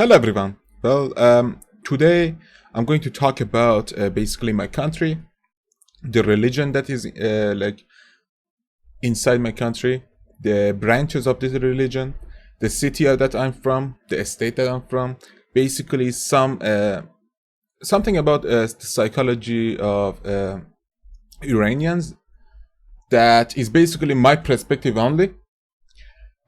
Hello, everyone. Today I'm going to talk about basically my country, the religion that is inside my country, the branches of this religion, the city that I'm from, the state that I'm from. Basically, something about the psychology of Iranians that is basically my perspective only,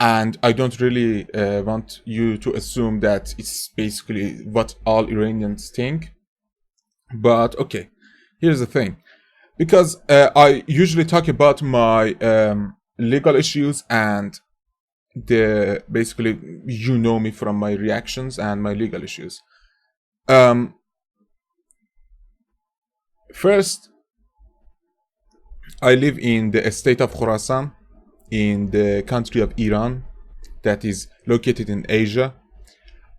and I don't really want you to assume that it's basically what all Iranians think. But okay, here's the thing. Because I usually talk about my legal issues, and the basically you know me from my reactions and my legal issues. Um, First, I live in the state of Khorasan, in the country of Iran, that is located in Asia.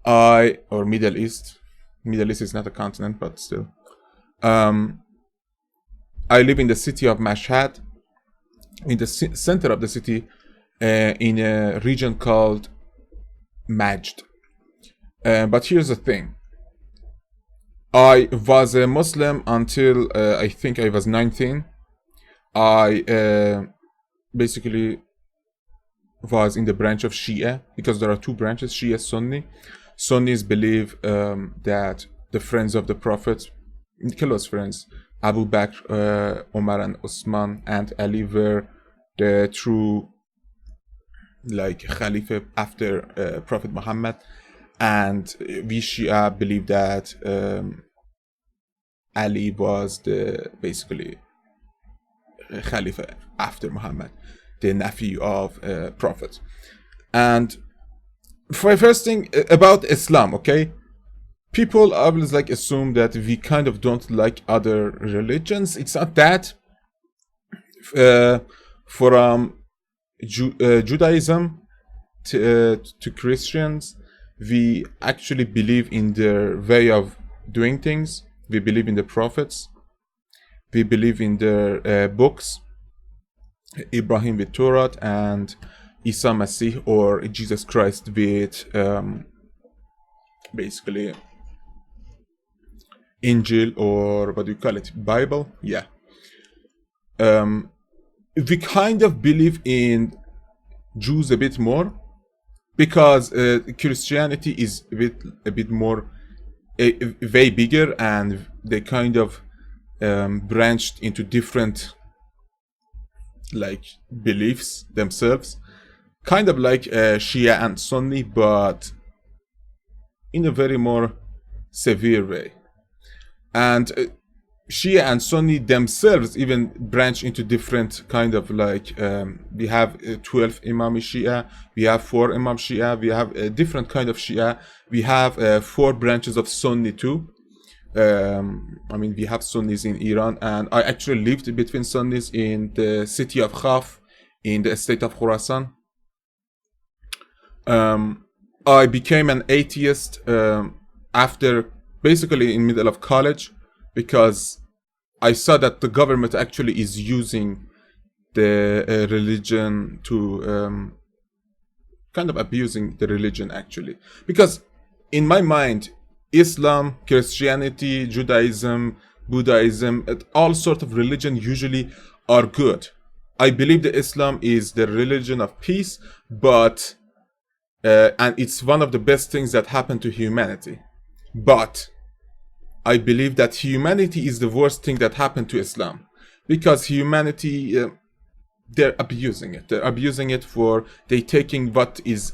Or Middle East. Middle East is not a continent, but still. Um, I live in the city of Mashhad, in the center of the city, in a region called Majd. But here's the thing. I was a Muslim until I think I was 19. I basically was in the branch of Shia, because there are two branches, Shia Sunni. Sunnis believe that the friends of the Prophet, close friends, Abu Bakr, Omar and Osman and Ali, were the true Khalifa after Prophet Muhammad. And we Shia believe that Ali was the basically Khalifa after Muhammad, the nephew of Prophet. And for first thing about Islam, okay, people always assume that we kind of don't like other religions. It's not that. From Judaism to Christians, we actually believe in their way of doing things. We believe in the prophets. We believe in their books, Ibrahim with Torah and Isa Masih, or Jesus Christ with basically Injil, or what do you call it, Bible? Yeah. We kind of believe in Jews a bit more, because Christianity is a bit more, way bigger, and they kind of branched into different beliefs themselves, kind of like Shia and Sunni, but in a very more severe way. And Shia and Sunni themselves even branch into different kind of we have 12 Imam Shia, we have 4 Imam Shia, we have a different kind of Shia, we have 4 branches of Sunni too. We have Sunnis in Iran, and I actually lived between Sunnis in the city of Khaf, in the state of Khorasan. I became an atheist after basically in middle of college, because I saw that the government actually is using the religion to kind of abusing the religion actually. Because in my mind, Islam, Christianity, Judaism, Buddhism, all sorts of religion usually are good. I believe that Islam is the religion of peace, but and it's one of the best things that happened to humanity. But I believe that humanity is the worst thing that happened to Islam, because humanity, they're abusing it. They're abusing it for they taking what is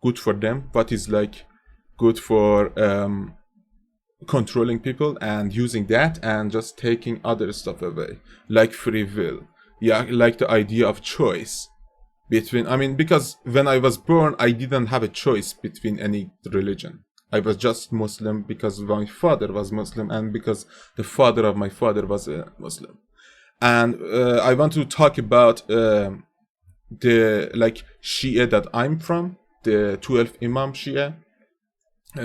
good for them, what is good for controlling people, and using that and just taking other stuff away, like free will. Yeah, like the idea of choice between. Because when I was born, I didn't have a choice between any religion. I was just Muslim because my father was Muslim, and because the father of my father was a Muslim. And I want to talk about the Shia that I'm from, the 12th Imam Shia,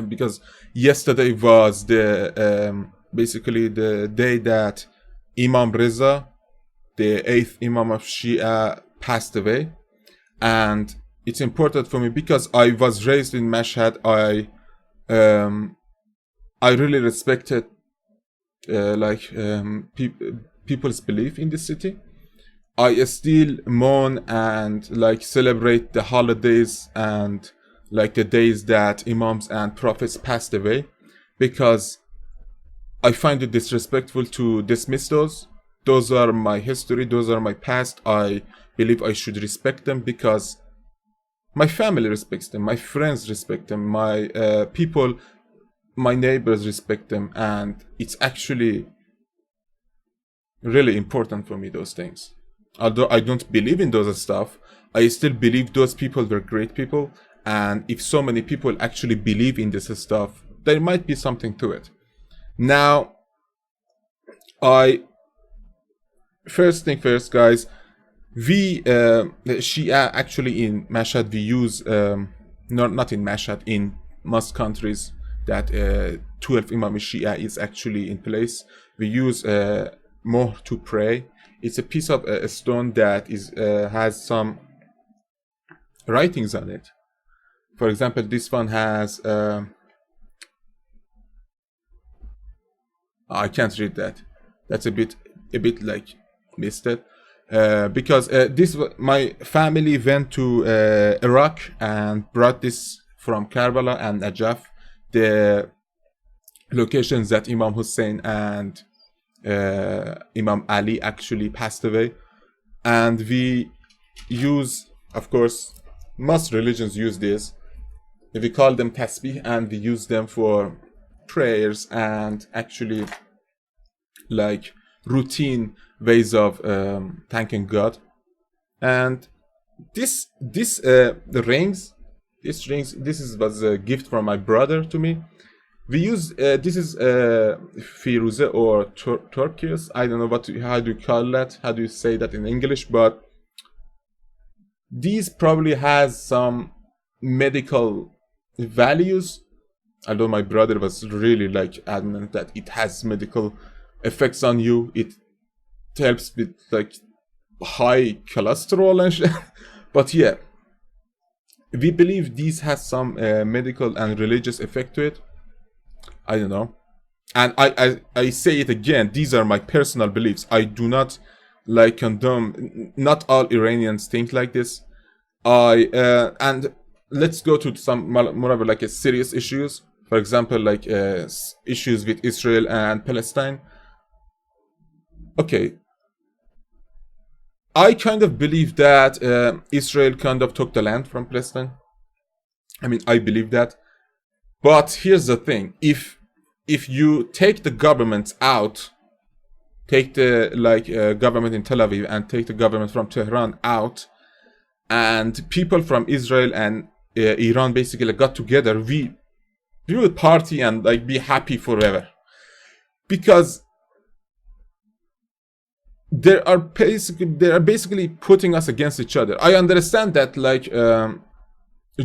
because yesterday was the basically the day that Imam Reza, the 8th Imam of Shia, passed away. And it's important for me because I was raised in Mashhad. Um, I really respected people's belief in the city. I still mourn and like celebrate the holidays and like the days that imams and prophets passed away, because I find it disrespectful to dismiss those. Those are my history, those are my past. I believe I should respect them because my family respects them, my friends respect them, my people, my neighbors respect them, and it's actually really important for me, those things. Although I don't believe in those stuff, I still believe those people were great people, and if so many people actually believe in this stuff, there might be something to it. Now, I first thing first, guys. We Shia actually in Mashhad we use not in Mashhad, in most countries that 12 Imam Shia is actually in place. We use more to pray. It's a piece of a stone that is has some writings on it. For example, this one has I can't read that. That's a bit like missed it. Because my family went to Iraq and brought this from Karbala and Najaf, the locations that Imam Hussein and Imam Ali actually passed away. And we use, of course, most religions use this. We call them tasbih, and we use them for prayers and actually like routine ways of thanking God. And the rings, was a gift from my brother to me. We use this is firuze or turquoise. I don't know how do you call that? How do you say that in English? But these probably has some medical values. Although my brother was really like adamant that it has medical effects on you. It helps with like high cholesterol and shit. But yeah, we believe these has some medical and religious effect to it. I don't know. And I say it again, these are my personal beliefs. I do not like condone, not all Iranians think like this. And let's go to some more of like a serious issues. For example, like issues with Israel and Palestine. Okay, I kind of believe that Israel kind of took the land from Palestine. I mean, I believe that. But here's the thing: if you take the government out, take the government in Tel Aviv and take the government from Tehran out, and people from Israel and Iran basically got together, we would party and like be happy forever, because they are basically putting us against each other. I understand that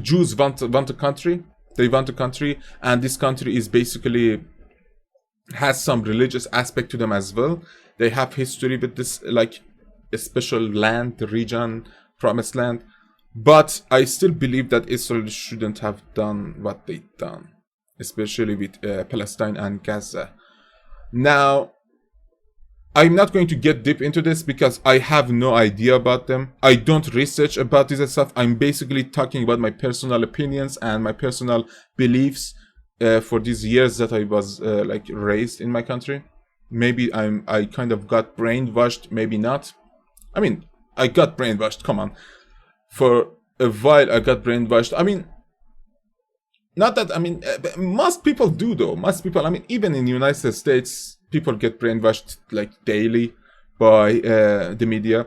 Jews want a country. They want a country, and this country is basically has some religious aspect to them as well. They have history with this, like a special land, the region, promised land. But I still believe that Israel shouldn't have done what they done, especially with Palestine and Gaza. Now, I'm not going to get deep into this because I have no idea about them. I don't research about this stuff. I'm basically talking about my personal opinions and my personal beliefs for these years that I was raised in my country. Maybe I kind of got brainwashed, maybe not. I mean, I got brainwashed, come on. For a while I got brainwashed. I mean, not that, I mean, most people do though. Most people, I mean, even in the United States, people get brainwashed like daily by the media.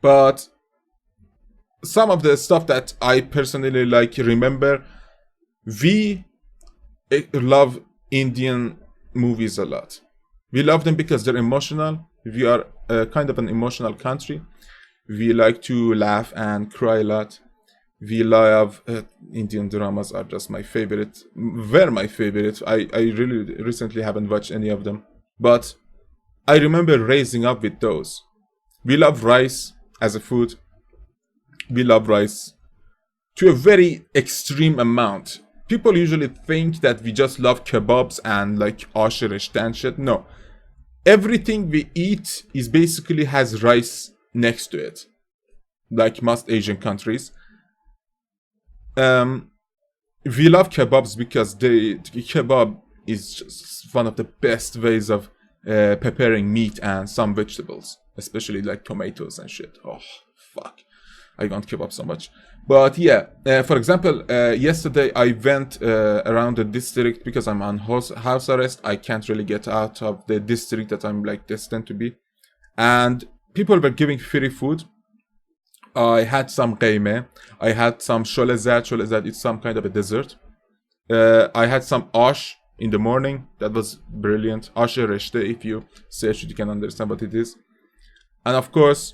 But some of the stuff that I personally remember, we love Indian movies a lot. We love them because they're emotional. We are kind of an emotional country. We like to laugh and cry a lot. We love Indian dramas are just my favorite. Were my favorite. I really recently haven't watched any of them. But I remember raising up with those. We love rice as a food. We love rice to a very extreme amount. People usually think that we just love kebabs and like asheresh and shit. No. Everything we eat is basically has rice next to it. Like most Asian countries. We love kebabs because the kebab is just one of the best ways of preparing meat and some vegetables, especially like tomatoes and shit. Oh, fuck. I want kebab so much. But yeah, for example, yesterday I went around the district because I'm on house arrest. I can't really get out of the district that I'm like destined to be. And people were giving free food. I had some qeymeh. I had some sholezat. Sholezat is some kind of a dessert. I had some ash in the morning. That was brilliant. Ash reshte, if you search it, you can understand what it is. And of course,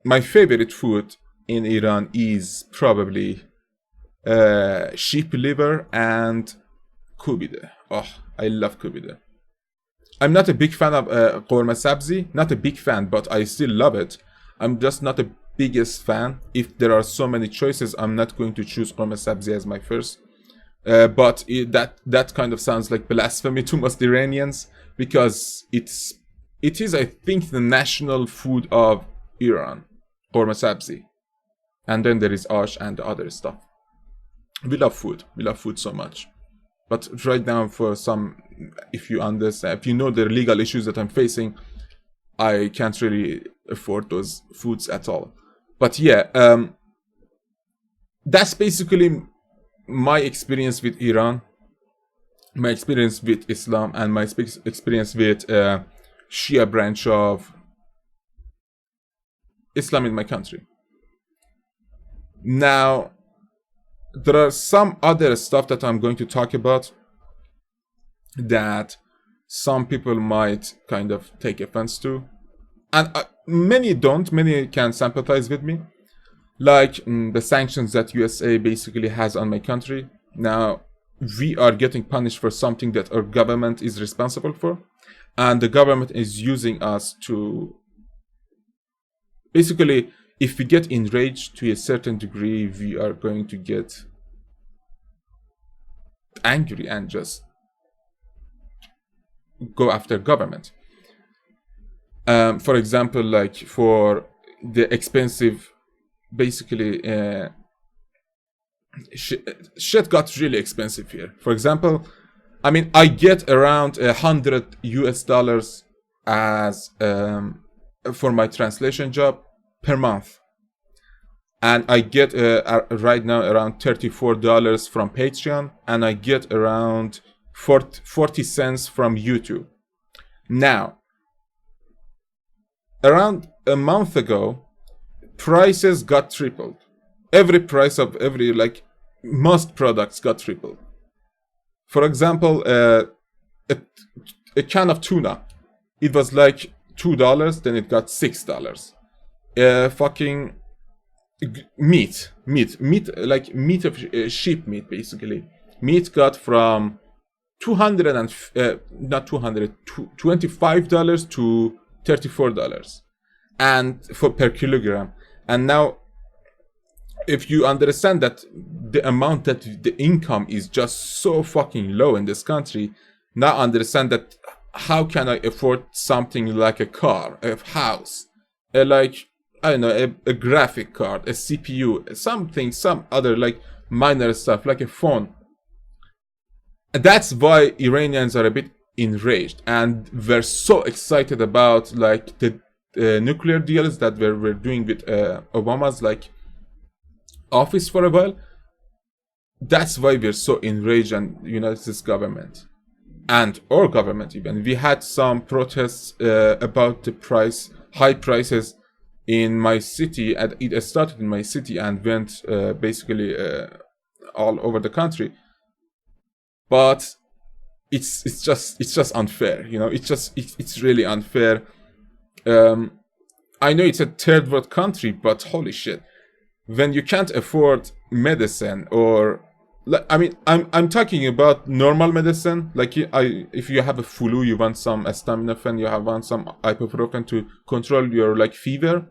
my favorite food in Iran is probably sheep liver and kubide. Oh, I love kubide. I'm not a big fan of korma sabzi. Not a big fan, but I still love it. I'm just not the biggest fan. If there are so many choices, I'm not going to choose korma sabzi as my first. But that kind of sounds like blasphemy to most Iranians because it is, I think, the national food of Iran, korma sabzi, and then there is ash and other stuff. We love food. We love food so much. But right now, for some, if you understand, if you know the legal issues that I'm facing, I can't really afford those foods at all. But yeah, that's basically my experience with Iran, my experience with Islam, and my experience with Shia branch of Islam in my country. Now, there are some other stuff that I'm going to talk about that some people might kind of take offense to. And many don't, many can sympathize with me. Like the sanctions that USA basically has on my country. Now, we are getting punished for something that our government is responsible for. And the government is using us to... Basically, if we get enraged to a certain degree, we are going to get angry and just go after government. For example, like for the expensive, basically, shit got really expensive here. For example, I mean, I get around $100 as for my translation job per month, and I get right now around $34 from Patreon, and I get around 40 cents from YouTube. Now, around a month ago, prices got tripled. Every price of every, like, most products got tripled. For example, a can of tuna, it was like $2, then it got $6. Fucking meat, like meat of sheep meat, basically. Meat got from $25 to $34, and for per kilogram. And now, if you understand that the amount that the income is just so fucking low in this country, now understand that how can I afford something like a car, a house, like, I don't know, a graphic card, a CPU, something, some other like minor stuff, like a phone. That's why Iranians are a bit enraged, and we're so excited about like the nuclear deals that we're doing with Obama's like office for a while. That's why we're so enraged on the United States government and our government. Even we had some protests about the high prices in my city, and it started in my city and went basically all over the country. But it's just unfair, it's really unfair. I know it's a third world country, but holy shit, when you can't afford medicine, or I mean, I'm talking about normal medicine, like if you have a flu, you want some acetaminophen, you want some ibuprofen to control your like fever.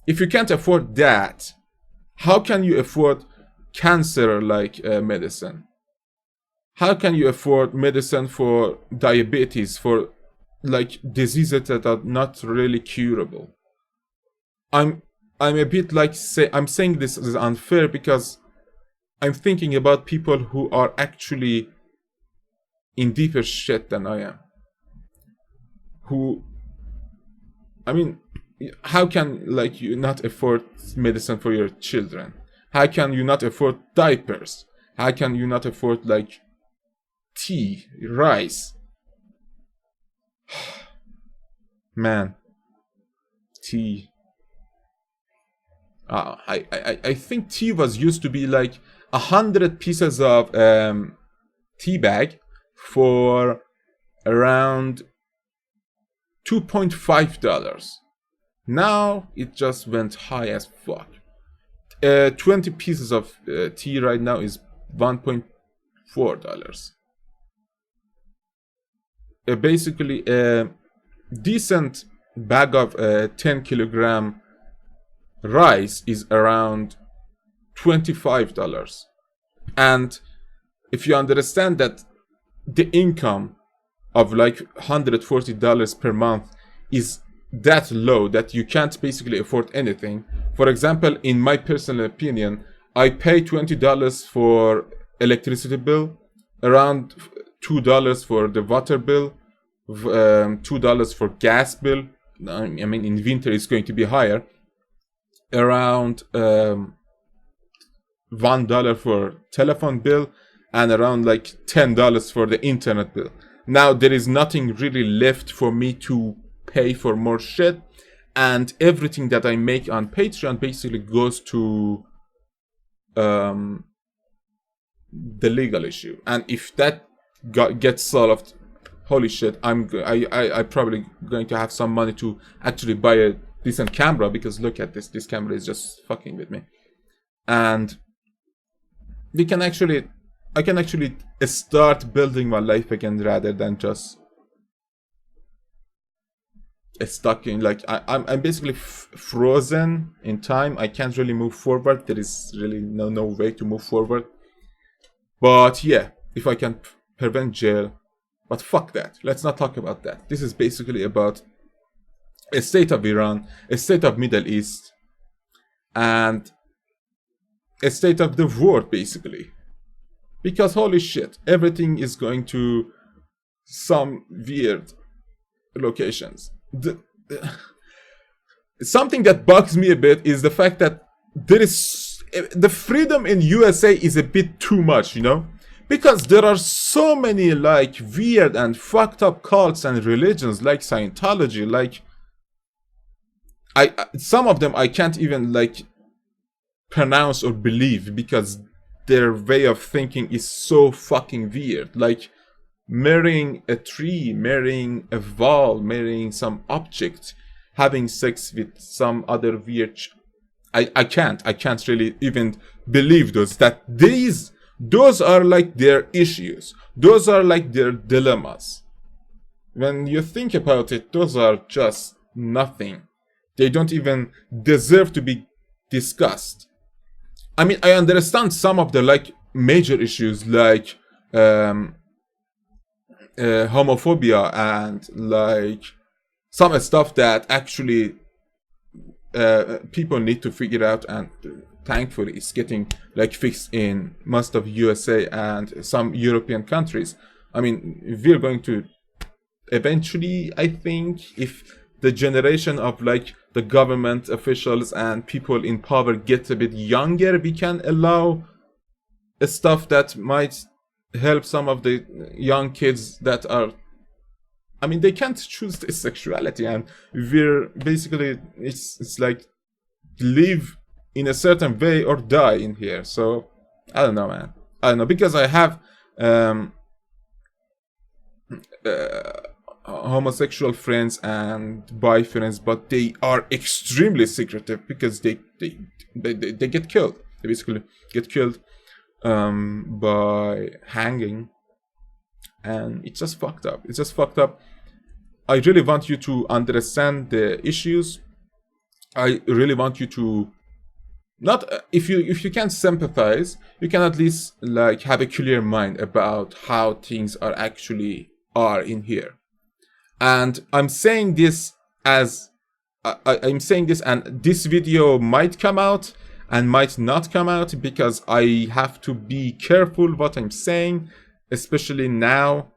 If you can't afford that, How can you afford cancer like medicine? How can you afford medicine for diabetes, for like diseases that are not really curable? I'm I'm a bit like I'm saying this is unfair because I'm thinking about people who are actually in deeper shit than I am. Who, I mean, how can like you not afford medicine for your children? How can you not afford diapers? How can you not afford like tea, rice? Man, tea. I think tea was used to be like 100 pieces of tea bag for around $2.5. Now it just went high as fuck. 20 pieces of tea right now is $1.4. Basically, a decent bag of 10 kilogram rice is around $25. And if you understand that the income of like $140 per month is that low that you can't basically afford anything. For example, in my personal opinion, I pay $20 for electricity bill, around $2 for the water bill, $2 for gas bill. I mean, in winter it's going to be higher. Around $1 for telephone bill, and around like $10 for the internet bill. Now there is nothing really left for me to pay for more shit, and everything that I make on Patreon basically goes to the legal issue. And if that gets solved, holy shit, I probably going to have some money to actually buy a decent camera, because look at this camera is just fucking with me. And I can actually start building my life again rather than just stuck in like I'm basically frozen in time. I can't really move forward. There is really no way to move forward. But yeah, if I can prevent jail, but fuck that. Let's not talk about that. This is basically about a state of Iran, a state of Middle East, and a state of the world basically. Because holy shit, everything is going to some weird locations. Something that bugs me a bit is the fact that there is the freedom in USA is a bit too much, you know? Because there are so many like weird and fucked up cults and religions like Scientology, like some of them I can't even like pronounce or believe because their way of thinking is so fucking weird. Like marrying a tree, marrying a wall, marrying some object, having sex with some other weird I can't really even believe those are like their issues. Those are like their dilemmas. When you think about it, those are just nothing. They don't even deserve to be discussed. I mean, I understand some of the like major issues like homophobia and like some stuff that actually people need to figure out, and thankfully it's getting like fixed in most of USA and some European countries. I mean, we're going to eventually, I think, if the generation of like the government officials and people in power get a bit younger, we can allow stuff that might help some of the young kids that are, I mean, they can't choose their sexuality, and we're basically, it's like live in a certain way or die in here. So I don't know, man. I don't know, because I have homosexual friends and bi friends, but they are extremely secretive because they get killed. They basically get killed by hanging, and it's just fucked up. It's just fucked up. I really want you to understand the issues. I really want you to not if you can't sympathize, you can at least like have a clear mind about how things are actually are in here. And I'm saying this as I'm saying this, and this video might come out and might not come out because I have to be careful what I'm saying, especially now.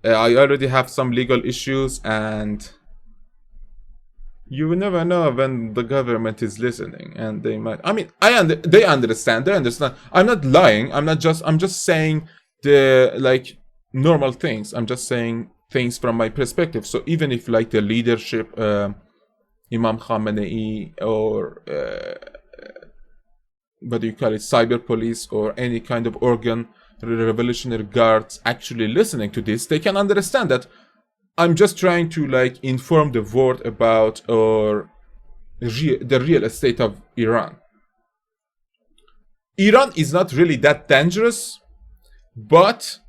I already have some legal issues, and you will never know when the government is listening, and they might. I mean, they understand. They understand. I'm not lying. I'm just saying the like normal things. I'm just saying things from my perspective. So even if like the leadership, Imam Khamenei, or what do you call it, cyber police, or any kind of organ, revolutionary guards actually listening to this, they can understand that I'm just trying to like inform the world about the real state of Iran. Iran is not really that dangerous, but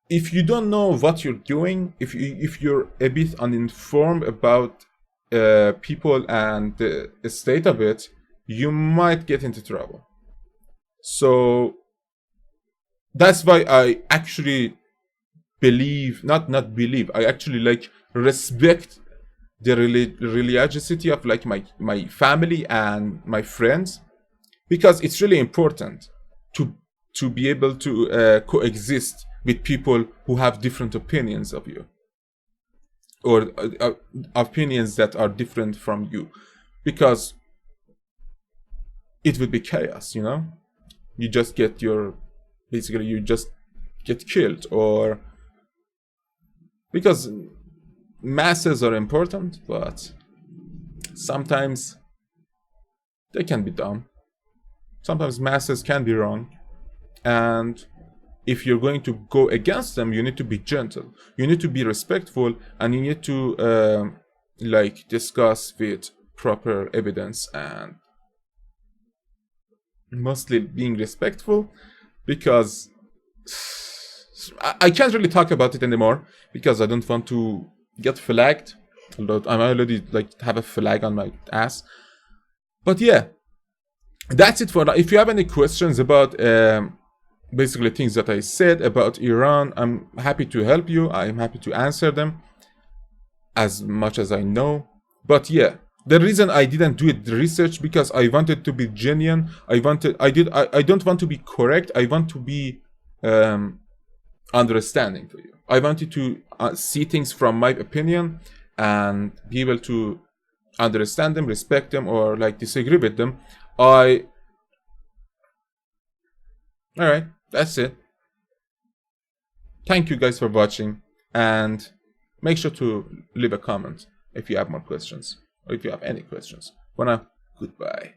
if you don't know what you're doing, if you're a bit uninformed about people and the state of it, you might get into trouble. So that's why I actually not believe, I actually like respect the religiosity of like my family and my friends, because it's really important to be able to coexist with people who have different opinions of you, or opinions that are different from you, because it would be chaos, you know. You just get basically you just get killed, or because masses are important, but sometimes they can be dumb. Sometimes masses can be wrong, and if you're going to go against them, you need to be gentle, you need to be respectful, and you need to like discuss with proper evidence, and mostly being respectful, because I can't really talk about it anymore because I don't want to get flagged. Although I'm already like have a flag on my ass. But yeah, that's it for now. If you have any questions about basically things that I said about Iran, I'm happy to help you. I'm happy to answer them as much as I know. But yeah, the reason I didn't do the research, because I wanted to be genuine. I don't want to be correct. I want to be understanding for you. I wanted to see things from my opinion and be able to understand them, respect them, or like disagree with them. Alright, that's it. Thank you guys for watching, and make sure to leave a comment if you have more questions, or if you have any questions. For now, goodbye.